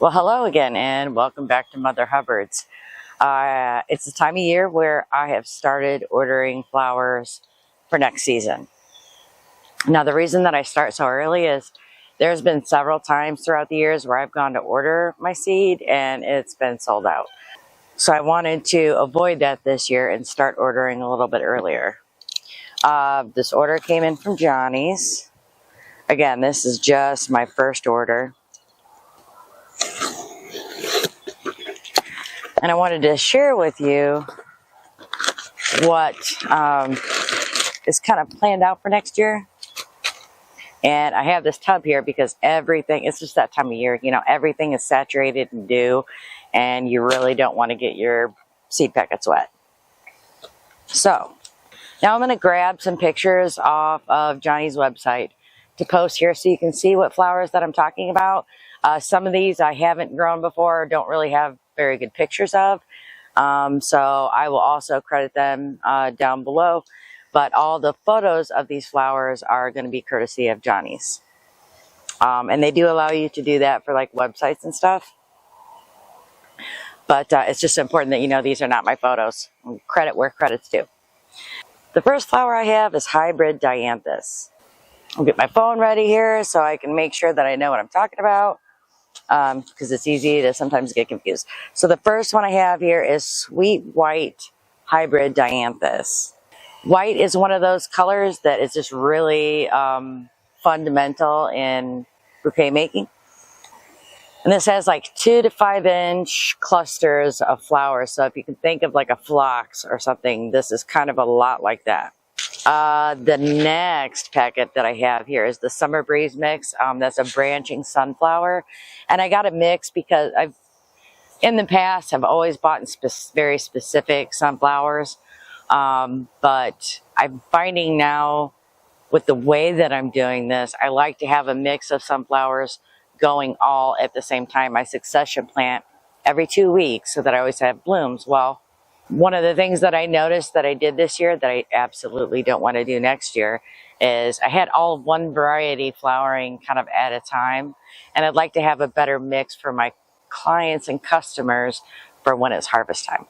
Well, hello again, and welcome back to Mother Hubbard's. It's the time of year where I have started ordering flowers for next season. Now, the reason that I start so early is there's been several times throughout the years where I've gone to order my seed and it's been sold out. So I wanted to avoid that this year and start ordering a little bit earlier. This order came in from Johnny's. Again, this is just my first order. And I wanted to share with you what is kind of planned out for next year. And I have this tub here because everything, it's just that time of year, everything is saturated in dew and you really don't want to get your seed packets wet. So now I'm going to grab some pictures off of Johnny's website to post here so you can see what flowers that I'm talking about. Some of these I haven't grown before, don't really have very good pictures of. So I will also credit them down below. But all the photos of these flowers are going to be courtesy of Johnny's. And they do allow you to do that for like websites and stuff. But it's just important that you know these are not my photos. Credit where credit's due. The first flower I have is hybrid dianthus. I'll get my phone ready here so I can make sure that I know what I'm talking about. Because it's easy to sometimes get confused. So the first one I have here is sweet white hybrid dianthus. White is one of those colors that is just really fundamental in bouquet making. And this has like 2 to 5 inch clusters of flowers. So if you can think of like a phlox or something, this is kind of a lot like that. The next packet that I have here is the Summer Breeze mix. That's a branching sunflower. And I got a mix because in the past, I've always bought very specific sunflowers. But I'm finding now with the way that I'm doing this, I like to have a mix of sunflowers going all at the same time. I succession plant every 2 weeks so that I always have blooms. Well, one of the things that I noticed that I did this year that I absolutely don't want to do next year is I had all of one variety flowering kind of at a time. And I'd like to have a better mix for my clients and customers for when it's harvest time.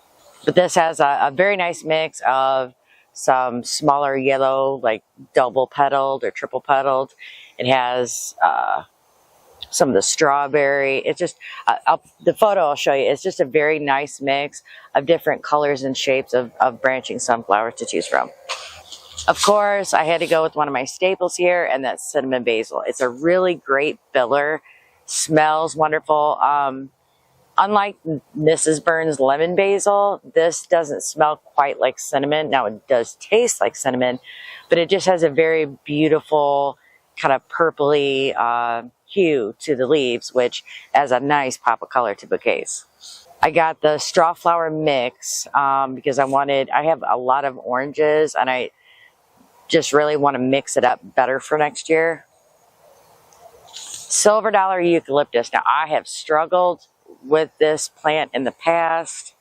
But this has a very nice mix of some smaller yellow, like double petaled or triple petaled. It has some of the strawberry. It's just, the photo I'll show you, it's just a very nice mix of different colors and shapes of branching sunflowers to choose from. Of course, I had to go with one of my staples here, and that's cinnamon basil. It's a really great filler, smells wonderful. Unlike Mrs. Burns lemon basil, this doesn't smell quite like cinnamon. Now it does taste like cinnamon, but it just has a very beautiful kind of purpley hue to the leaves, which adds a nice pop of color to bouquets. I got the straw flower mix because I have a lot of oranges and I just really want to mix it up better for next year. Silver dollar eucalyptus. Now I have struggled with this plant in the past.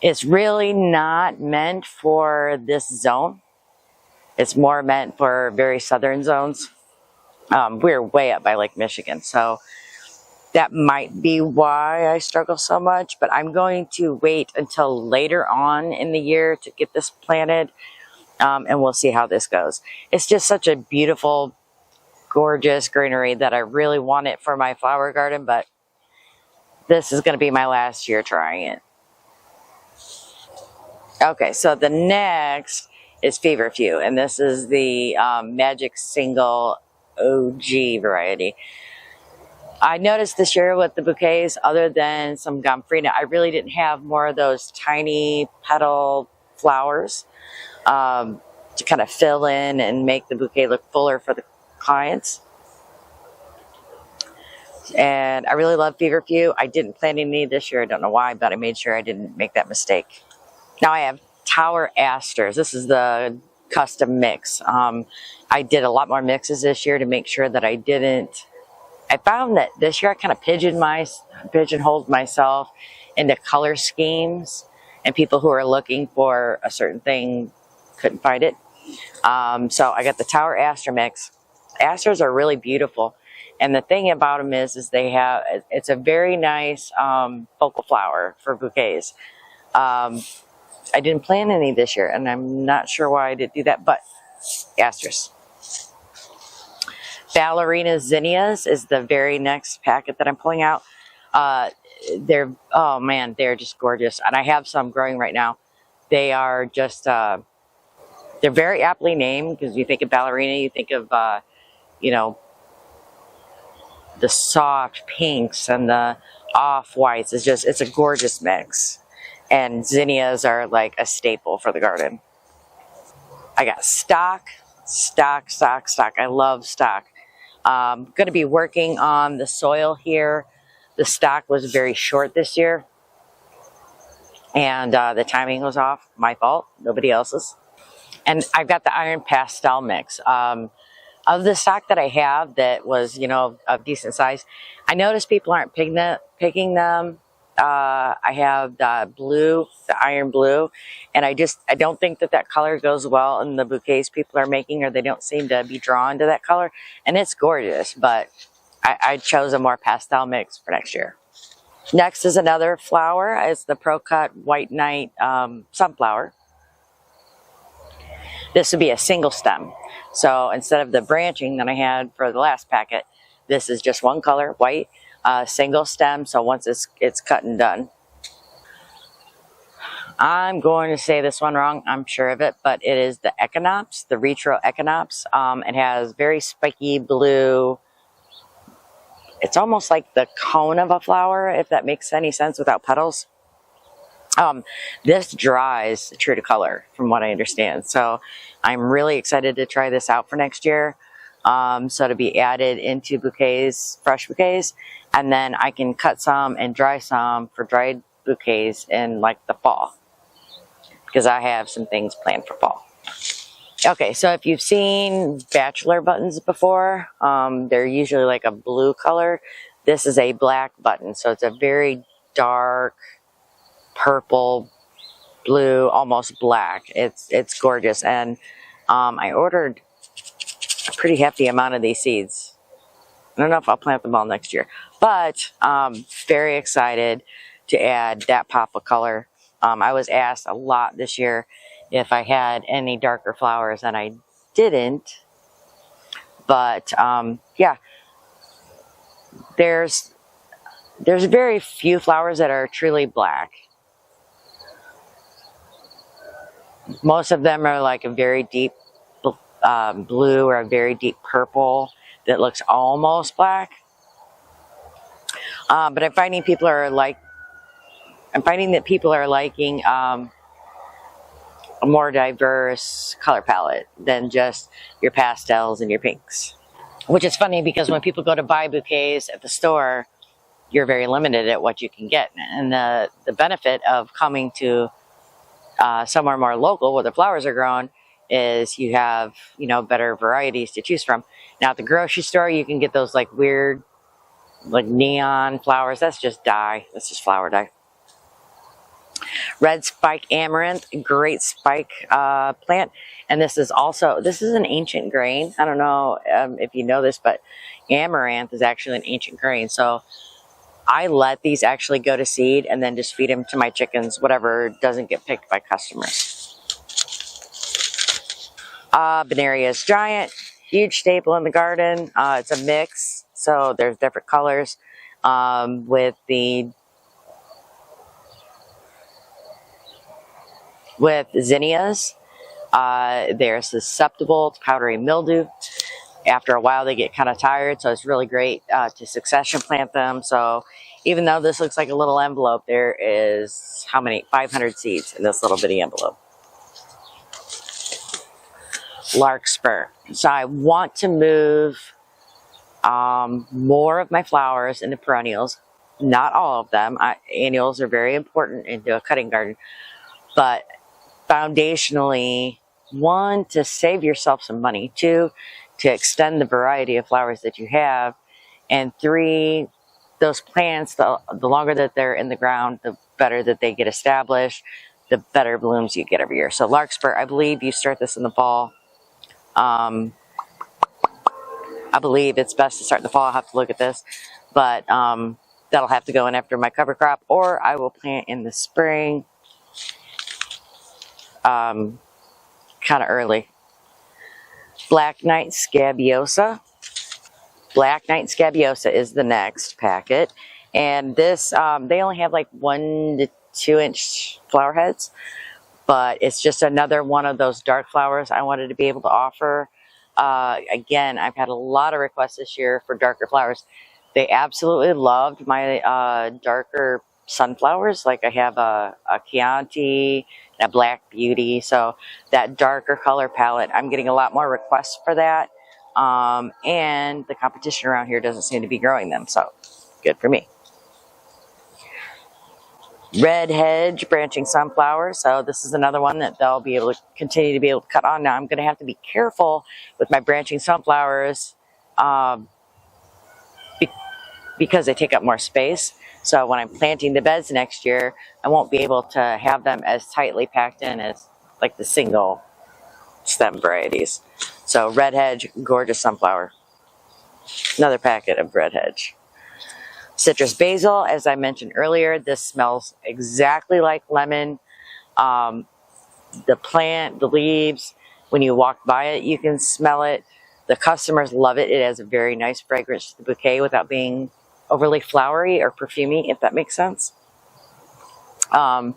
It's really not meant for this zone. It's more meant for very southern zones. We're way up by Lake Michigan, so that might be why I struggle so much, but I'm going to wait until later on in the year to get this planted, and we'll see how this goes. It's just such a beautiful, gorgeous greenery that I really want it for my flower garden, but this is going to be my last year trying it. Okay, so the next is Feverfew, and this is the Magic Single OG variety. I noticed this year with the bouquets, other than some Gomphrena, I really didn't have more of those tiny petal flowers to kind of fill in and make the bouquet look fuller for the clients. And I really love Feverfew. I didn't plant any this year. I don't know why, but I made sure I didn't make that mistake. Now I have Tower Asters. This is the custom mix. I did a lot more mixes this year to make sure that I found that this year I kind of pigeonholed myself into color schemes, and people who are looking for a certain thing couldn't find it. So I got the Tower Aster mix. Asters are really beautiful. And the thing about them is it's a very nice focal flower for bouquets. I didn't plant any this year, and I'm not sure why I didn't do that, but asterisk. Ballerina zinnias is the very next packet that I'm pulling out. Oh man, they're just gorgeous. And I have some growing right now. They are just, they're very aptly named, because you think of ballerina, you think of, you know, the soft pinks and the off-whites. It's a gorgeous mix. And zinnias are like a staple for the garden. I got stock. I love stock. Going to be working on the soil here. The stock was very short this year, and the timing was off. My fault, nobody else's. And I've got the iron pastel mix. Of the stock that I have that was, you know, of decent size, I noticed people aren't picking them. I have the blue, the iron blue, and I don't think that color goes well in the bouquets people are making, or they don't seem to be drawn to that color. And it's gorgeous, but I chose a more pastel mix for next year. Next is another flower. It's the Pro Cut White Night sunflower. This would be a single stem. So instead of the branching that I had for the last packet, this is just one color, white, single stem. So once it's cut and done. I'm going to say this one wrong, I'm sure of it, but it is the Echinops, the Retro Echinops. It has very spiky blue. It's almost like the cone of a flower, if that makes any sense, without petals. This dries true to color, from what I understand. So I'm really excited to try this out for next year. So to be added into bouquets, fresh bouquets, and then I can cut some and dry some for dried bouquets in like the fall, because I have some things planned for fall. Okay, so if you've seen bachelor buttons before, they're usually like a blue color. This is a black button, so it's a very dark purple, blue, almost black. It's gorgeous, and I ordered a pretty hefty amount of these seeds. I don't know if I'll plant them all next year, but very excited to add that pop of color. I was asked a lot this year if I had any darker flowers, and I didn't. But yeah, there's very few flowers that are truly black. Most of them are like a very deep blue or a very deep purple that looks almost black. But I'm finding that people are liking a more diverse color palette than just your pastels and your pinks. Which is funny, because when people go to buy bouquets at the store, you're very limited at what you can get. And the benefit of coming to somewhere more local where the flowers are grown is you have, you know, better varieties to choose from. Now at the grocery store, you can get those like weird, like neon flowers. That's just dye. That's just flower dye. Red spike amaranth, great spike plant. And this is an ancient grain. I don't know if you know this, but amaranth is actually an ancient grain. So I let these actually go to seed and then just feed them to my chickens, whatever doesn't get picked by customers. Benarius giant, huge staple in the garden. It's a mix, so there's different colors with zinnias. They're susceptible to powdery mildew. After a while, they get kind of tired, so it's really great to succession plant them. So even though this looks like a little envelope, there is, how many? 500 seeds in this little bitty envelope. Larkspur. So I want to move more of my flowers into perennials. Not all of them. Annuals are very important into a cutting garden. But foundationally, one, to save yourself some money. Two, to extend the variety of flowers that you have. And three, those plants, the longer that they're in the ground, the better that they get established, the better blooms you get every year. So larkspur, I believe you start this in the fall. I believe it's best to start in the fall. I'll have to look at this, but that'll have to go in after my cover crop, or I will plant in the spring, kind of early. Black Knight Scabiosa. Black Knight Scabiosa is the next packet, and this they only have like 1 to 2 inch flower heads, but it's just another one of those dark flowers I wanted to be able to offer. Again, I've had a lot of requests this year for darker flowers. They absolutely loved my darker sunflowers. Like I have a Chianti and a Black Beauty, so that darker color palette, I'm getting a lot more requests for that. And the competition around here doesn't seem to be growing them, so good for me. Red Hedge branching sunflower. So this is another one that they'll be able to continue to be able to cut on. Now I'm going to have to be careful with my branching sunflowers because they take up more space. So when I'm planting the beds next year, I won't be able to have them as tightly packed in as like the single stem varieties. So Red Hedge, gorgeous sunflower. Another packet of Red Hedge. Citrus basil, as I mentioned earlier, this smells exactly like lemon. The plant, the leaves, when you walk by it, you can smell it. The customers love it. It has a very nice fragrance to the bouquet without being overly flowery or perfumey, if that makes sense. The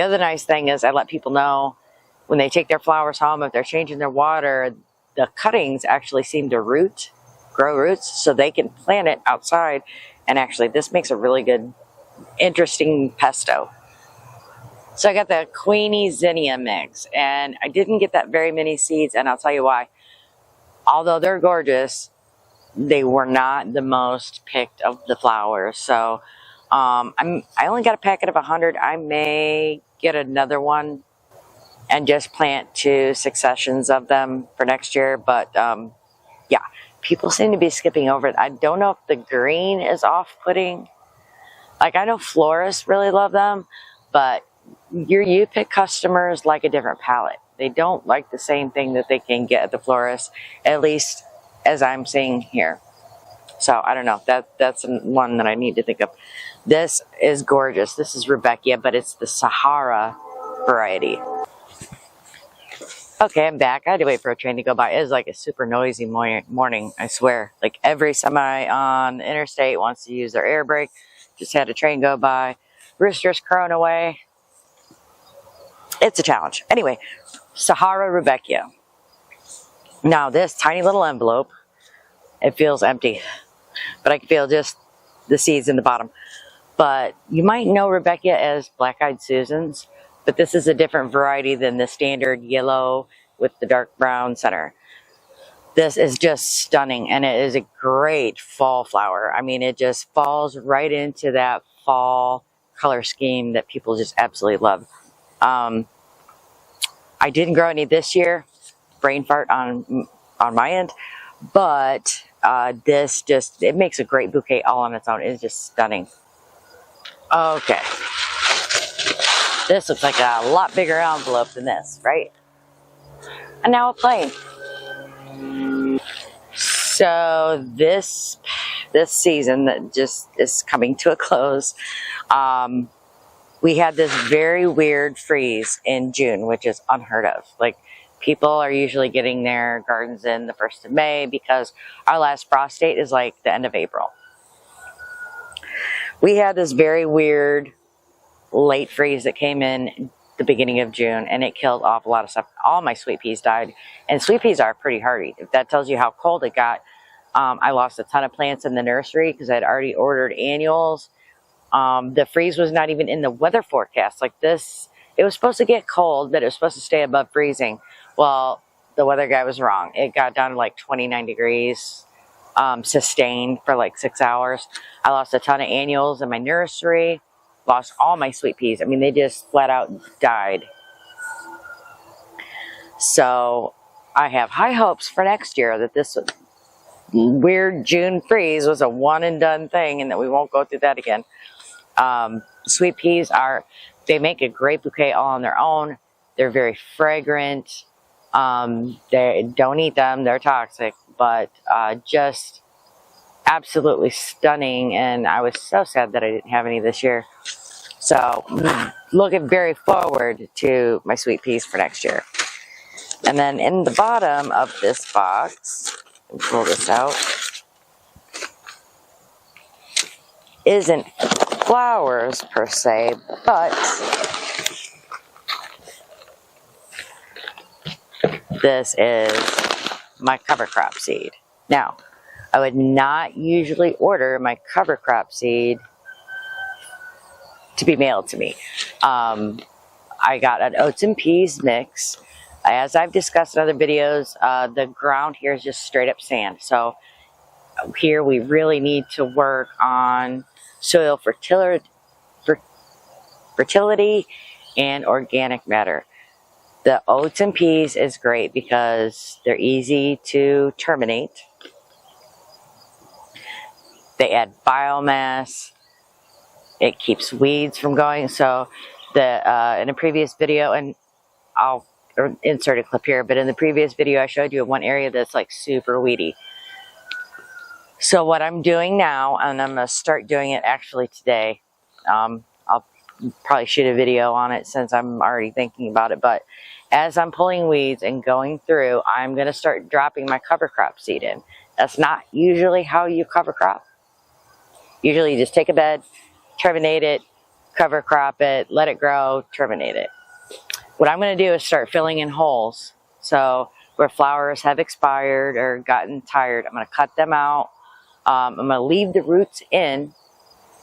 other nice thing is I let people know when they take their flowers home, if they're changing their water, the cuttings actually seem to grow roots, so they can plant it outside. And actually, this makes a really good, interesting pesto. So I got the Queenie Zinnia mix, and I didn't get that very many seeds, and I'll tell you why. Although they're gorgeous, they were not the most picked of the flowers. So I only got a packet of 100. I may get another one and just plant 2 successions of them for next year. But yeah, people seem to be skipping over it. I don't know if the green is off-putting. Like, I know florists really love them, but your you-pick customers like a different palette. They don't like the same thing that they can get at the florist, at least as I'm seeing here. So I don't know. That's one that I need to think of. This is gorgeous. This is Rebecca, but it's the Sahara variety. Okay, I'm back. I had to wait for a train to go by. It was like a super noisy morning, I swear. Like every semi on the interstate wants to use their air brake. Just had a train go by. Roosters crowing away. It's a challenge. Anyway, Sahara Rebecca. Now this tiny little envelope, it feels empty, but I can feel just the seeds in the bottom. But you might know Rebecca as Black-Eyed Susans, but this is a different variety than the standard yellow with the dark brown center. This is just stunning, and it is a great fall flower. I mean, it just falls right into that fall color scheme that people just absolutely love. I didn't grow any this year, brain fart on my end, but this just, it makes a great bouquet all on its own. It's just stunning. Okay. This looks like a lot bigger envelope than this, right? And now a plane. So this season that just is coming to a close, we had this very weird freeze in June, which is unheard of. Like, people are usually getting their gardens in the 1st of May because our last frost date is like the end of April. We had this very weird late freeze that came in the beginning of June, and it killed off a lot of stuff. All my sweet peas died, and sweet peas are pretty hardy. If that tells you how cold it got, I lost a ton of plants in the nursery because I'd already ordered annuals. The freeze was not even in the weather forecast. Like this, it was supposed to get cold, but it was supposed to stay above freezing. Well, the weather guy was wrong. It got down to like 29 degrees, sustained for like 6 hours. I lost a ton of annuals in my nursery, lost all my sweet peas. I mean, they just flat out died. So I have high hopes for next year that this weird June freeze was a one and done thing and that we won't go through that again. Sweet peas they make a great bouquet all on their own. They're very fragrant. They don't eat them. They're toxic, but just absolutely stunning, and I was so sad that I didn't have any this year. So looking very forward to my sweet peas for next year. And then in the bottom of this box, pull this out, isn't flowers per se, but this is my cover crop seed. Now, I would not usually order my cover crop seed to be mailed to me. I got an oats and peas mix. As I've discussed in other videos, the ground here is just straight up sand. So here we really need to work on soil fertility and organic matter. The oats and peas is great because they're easy to terminate. They add biomass. It keeps weeds from going. So in a previous video, and I'll insert a clip here, but in the previous video I showed you one area that's like super weedy. So what I'm doing now, and I'm going to start doing it actually today, I'll probably shoot a video on it since I'm already thinking about it, but as I'm pulling weeds and going through, I'm going to start dropping my cover crop seed in. That's not usually how you cover crop. Usually you just take a bed, terminate it, cover crop it, let it grow, terminate it. What I'm going to do is start filling in holes. So where flowers have expired or gotten tired, I'm going to cut them out. I'm going to leave the roots in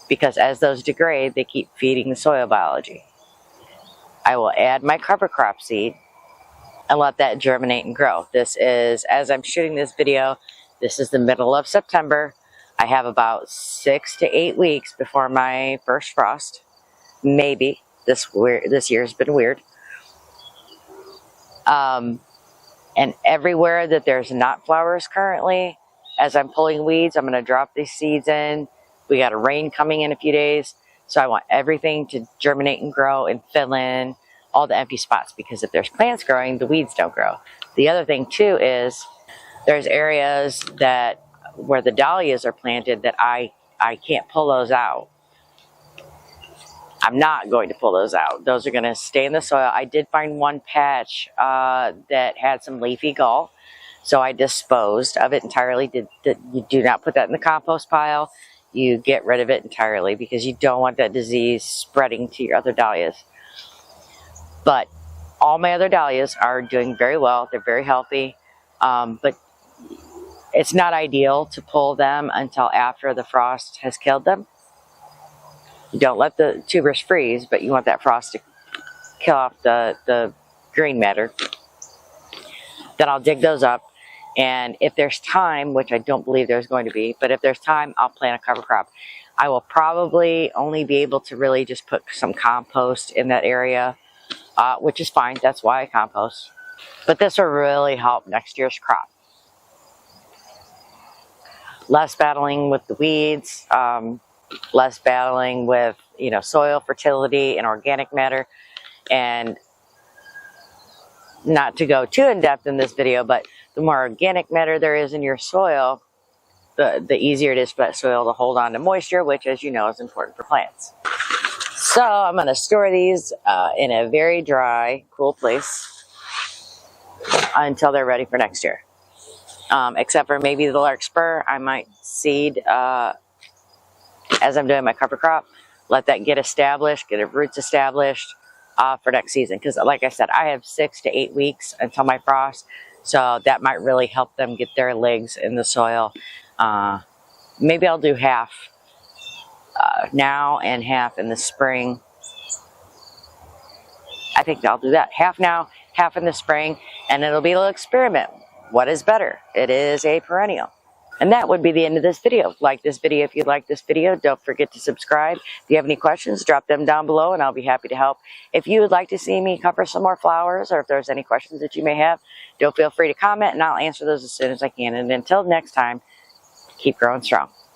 because as those degrade, they keep feeding the soil biology. I will add my cover crop seed and let that germinate and grow. This is, as I'm shooting this video, this is the middle of September. I have about 6 to 8 weeks before my first frost. Maybe. This year's been weird. And everywhere that there's not flowers currently, as I'm pulling weeds, I'm going to drop these seeds in. We got a rain coming in a few days, so I want everything to germinate and grow and fill in all the empty spots, because if there's plants growing, the weeds don't grow. The other thing too is there's areas that where the dahlias are planted that I can't pull those out. I'm not going to pull those out. Those are going to stay in the soil. I did find one patch that had some leafy gall, so I disposed of it entirely. You do not put that in the compost pile. You get rid of it entirely because you don't want that disease spreading to your other dahlias. But all my other dahlias are doing very well. They're very healthy, but it's not ideal to pull them until after the frost has killed them. You don't let the tubers freeze, but you want that frost to kill off the green matter. Then I'll dig those up, and if there's time, which I don't believe there's going to be, but if there's time, I'll plant a cover crop. I will probably only be able to really just put some compost in that area, which is fine. That's why I compost. But this will really help next year's crop. Less battling with the weeds, less battling with, soil fertility and organic matter. And not to go too in depth in this video, but the more organic matter there is in your soil, the easier it is for that soil to hold on to moisture, which, as you know, is important for plants. So I'm going to store these in a very dry, cool place until they're ready for next year. Except for maybe the larkspur, I might seed as I'm doing my cover crop, let that get established, get its roots established for next season. Because like I said, I have 6 to 8 weeks until my frost, so that might really help them get their legs in the soil. Maybe I'll do half now and half in the spring. I think I'll do that. Half now, half in the spring, and it'll be a little experiment. What is better? It is a perennial. And that would be the end of this video. Like this video if you like this video. Don't forget to subscribe. If you have any questions, drop them down below and I'll be happy to help. If you would like to see me cover some more flowers, or if there's any questions that you may have, don't feel free to comment and I'll answer those as soon as I can. And until next time, keep growing strong.